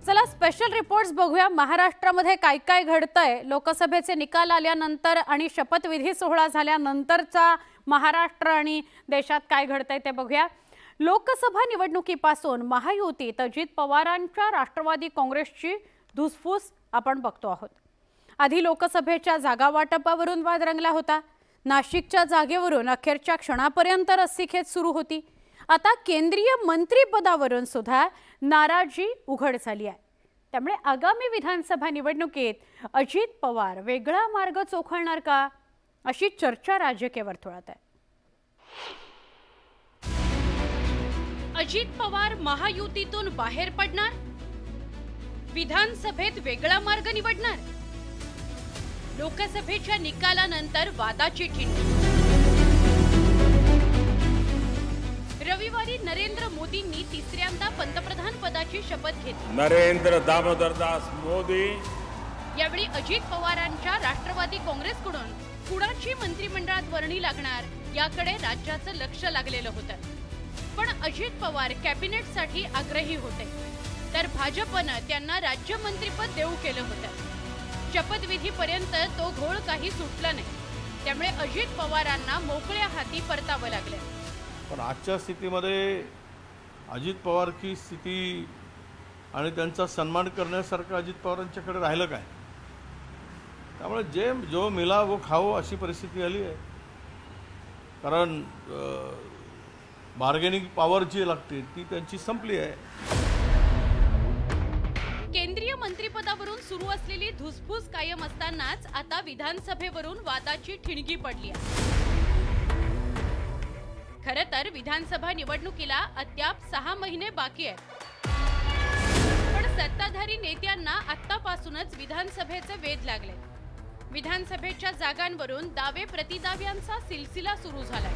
चला special reports बघूया। महाराष्ट्रामध्ये काय काय घडतंय, लोकसभेचे निकाल आल्यानंतर आणि शपथविधी सोहळा झाल्यानंतरचा महाराष्ट्र आणि देशात काय घडतंय ते बघूया। लोकसभा निवडणुकीपासून महायुतीत अजित पवारांच्या राष्ट्रवादी काँग्रेसची धुसफूस आपण बघतो आहोत। आधी लोकसभेच्या जागा वाटपावरून वाद रंगला होता। नाशिकच्या जागेवरून अखेरच्या क्षणापर्यंत रस्सीखेच सुरू होती। आता केंद्रीय मंत्रिपदावरून सुद्धा नाराजी उघड झाली आहे। त्यामुळे आगामी विधानसभा निवडणुकीत अजित पवार वेगळा मार्ग चोखळणार का, अशी चर्चा राजकीय वर्तुळात आहे। अजित पवार महायुतीतून बाहेर पडणार, विधानसभेत वेगळा मार्ग निवडणार। लोकसभेच्या निकालानंतर वादाची ठिणगी। रविवारी नरेंद्र मोदींनी तिसऱ्यांदा पंतप्रधान पदाची शपथ घेतली। नरेंद्र दामोदर दास मोदी। यावेळी अजित पवारांच्या राष्ट्रवादी काँग्रेसकडून कुणाची मंत्रिमंडळात वर्णी लागणार याकडे राज्याचं लक्ष लागलेलं होतं। पण अजित पवार कॅबिनेटसाठी आग्रही होते, तर भाजपनं त्यांना राज्यमंत्रीपद देऊ केलं होतं। शपथविधीपर्यंत तो घोळ काही सुटला नाही। त्यामुळे अजित पवारांना मोकळ्या हाती परतावं लागलं। पण आजच्या स्थितीमध्ये अजित पवारची स्थिती आणि त्यांचा सन्मान करण्यासारखं अजित पवारांच्याकडे राहिलं काय? त्यामुळे जो मिला वो खाओ अशी परिस्थिती आली आहे। कारण बार्गेनिंग पॉवर जी लागते ती त्यांची संपली आहे। केंद्रीय मंत्रिपदावरून सुरू असलेली धुसफूस कायम असतानाच आता विधानसभेवरून वादाची ठिणगी पडली आहे। खरं तर विधानसभा निवडणुकीला अद्याप 6 महिने बाकी आहेत, पण सत्ताधारी नेत्यांना आत्तापासूनच विधानसभेचे वेध लागले। विधानसभेच्या जागांवरून दावे प्रतिदाव्यांचा सिलसिला सुरू झालाय।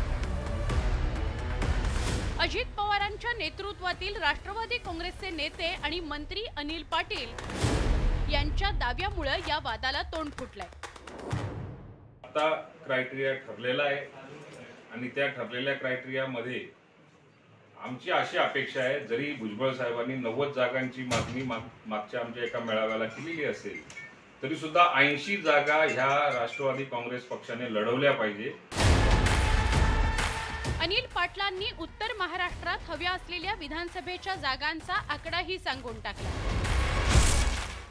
अजित पवारांच्या नेतृत्वातील राष्ट्रवादी काँग्रेसचे नेते आणि मंत्री अनिल पाटील यांच्या दाव्यामुळे या वादाला तोंड फुटलंय। आता क्रायटेरिया ठरलेला आहे आणि त्या ठरलेल्या क्रायटेरियामध्ये आमची अशी अपेक्षा आहे, जरी भुजबळ साहेबांनी 90 जागांची मागणी मागच्या आमच्या एका मेळाव्याला केलेली असेल, तरी सुद्धा 80 जागा ह्या राष्ट्रवादी काँग्रेस पक्षाने लढवल्या पाहिजे। अनिल पाटलांनी उत्तर महाराष्ट्रात हव्या असलेल्या विधानसभेच्या जागांचा आकडाही सांगून टाकला।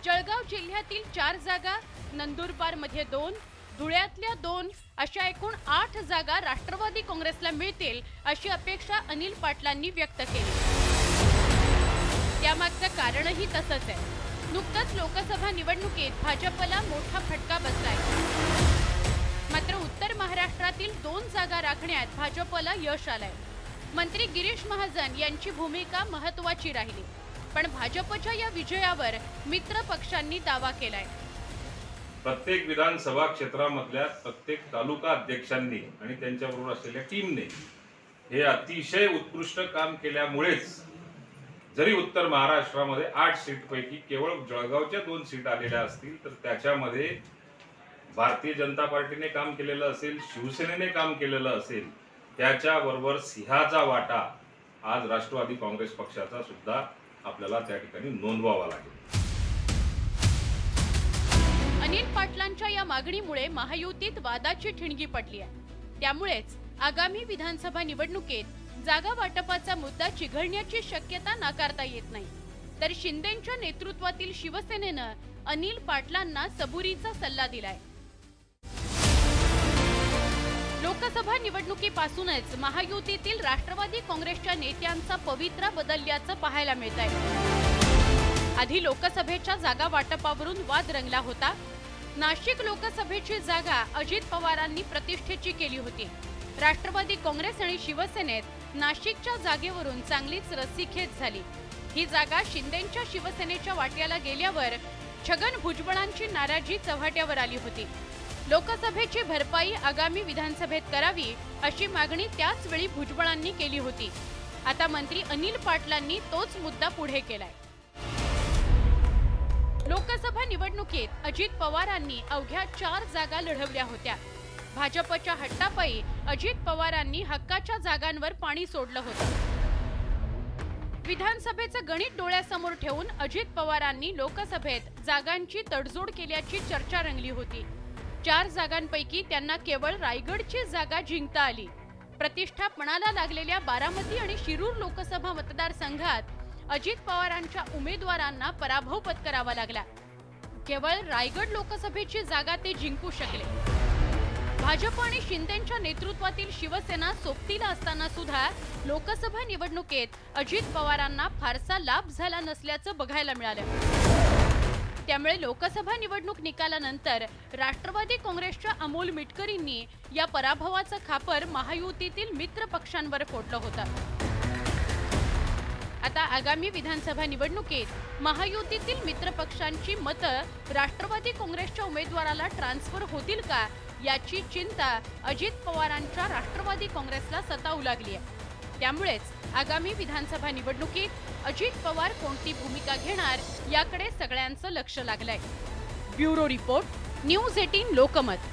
जळगाव जिल्ह्यातील 4 जागा, नंदुरबार मध्ये 2, धुळ्यातल्या 2 अशा एकूण 8 जागा राष्ट्रवादी काँग्रेसला मिळतील अशी अपेक्षा अनिल पाटलांनी व्यक्त केली। त्यामागचं कारणही तसंच आहे। नुकतंच लोकसभा निवडणुकीत भाजपला मोठा फटका बसलाय, मात्र उत्तर महाराष्ट्रातील 2 जागा राखण्यात भाजपला यश आलंय। मंत्री गिरीश महाजन यांची भूमिका महत्त्वाची राहिली, पण भाजपच्या या विजयावर मित्र पक्षांनी दावा केलाय। प्रत्येक विधानसभा क्षेत्रामधल्या प्रत्येक तालुका अध्यक्षांनी आणि त्यांच्याबरोबर असलेल्या टीमने हे अतिशय उत्कृष्ट काम केल्यामुळेच जरी उत्तर महाराष्ट्रामध्ये 8 सीटपैकी केवळ जळगावच्या 2 सीट आलेल्या असतील, तर त्याच्यामध्ये भारतीय जनता पार्टीने काम केलेलं असेल, शिवसेनेने काम केलेलं असेल, त्याच्याबरोबर सिंहाचा वाटा आज राष्ट्रवादी काँग्रेस पक्षाचा सुद्धा आपल्याला त्या ठिकाणी नोंदवावा लागेल। अनिल पाटलांच्या या मागणीमुळे महायुतीत वादाची ठिणगी पडली आहे। त्यामुळेच आगामी विधानसभा निवडणुकीत जागा वाटपाचा मुद्दा चिघळण्याची शक्यता नाकारता येत नाही। तर शिंदेंच्या नेतृत्वातील शिवसेनेनं अनिल पाटलांना सबुरीचा सल्ला दिलाय। लोकसभा निवडणुकीपासूनच महायुतीतील राष्ट्रवादी काँग्रेसच्या नेत्यांचा पवित्रा बदलल्याचं पाहायला मिळतंय। आधी लोकसभेच्या जागा वाटपावरून वाद रंगला होता। नाशिक लोकसभेची जागा अजित पवारांनी प्रतिष्ठेची केली होती। राष्ट्रवादी काँग्रेस आणि शिवसेनेत नाशिकच्या जागेवरून चांगलीच रस्सीखेच झाली। ही जागा शिंदेंच्या शिवसेनेच्या वाट्याला गेल्यावर छगन भुजबळांची नाराजी चव्हाट्यावर आली होती। लोकसभेची भरपाई आगामी विधानसभेत करावी अशी मागणी त्याच वेळी भुजबळांनी केली होती। आता मंत्री अनिल पाटलांनी तोच मुद्दा पुढे केलाय। लोकसभा निवडणुकीत अजित पवारांनी अवघ्या 4 जागा लढवल्या होत्या। भाजपच्या हट्टापायी अजित पवारांनी हक्काच्या जागांवर पाणी सोडलं होतं। विधानसभेचं गणित डोळ्यासमोर ठेवून अजित पवारांनी लोकसभेत जागांची तडजोड केल्याची चर्चा रंगली होती। 4 जागांपैकी त्यांना केवळ रायगडची जागा जिंकता आली। प्रतिष्ठा पणाला लागलेल्या बारामती आणि शिरूर लोकसभा मतदारसंघात अजित पवारांच्या उमेदवारांना पराभव पत्करावा लागला। केवळ रायगड लोकसभेची जागा ते जिंकू शकले। भाजप आणि शिंदेच्या नेतृत्वातील शिवसेना सोबतीला असताना सुद्धा लोकसभा निवडणुकीत अजित पवारांना फारसा लाभ झाला नसल्याचं बघायला मिळालं। त्यामुळे लोकसभा निवडणूक निकालानंतर राष्ट्रवादी काँग्रेसच्या अमोल मिटकरींनी या पराभवाचं खापर महायुतीतील मित्र पक्षांवर फोडलं होतं। आता आगामी विधानसभा निवडणुकीत महायुतीतील मित्र पक्षांची मतं राष्ट्रवादी काँग्रेसच्या उमेदवाराला ट्रान्सफर होतील का याची चिंता अजित पवारांच्या राष्ट्रवादी काँग्रेसला सतावू लागली आहे। त्यामुळेच आगामी विधानसभा निवडणुकीत अजित पवार कोणती भूमिका घेणार याकडे सगळ्यांचं लक्ष लागलंय। Bureau report, news 18 Lokmat.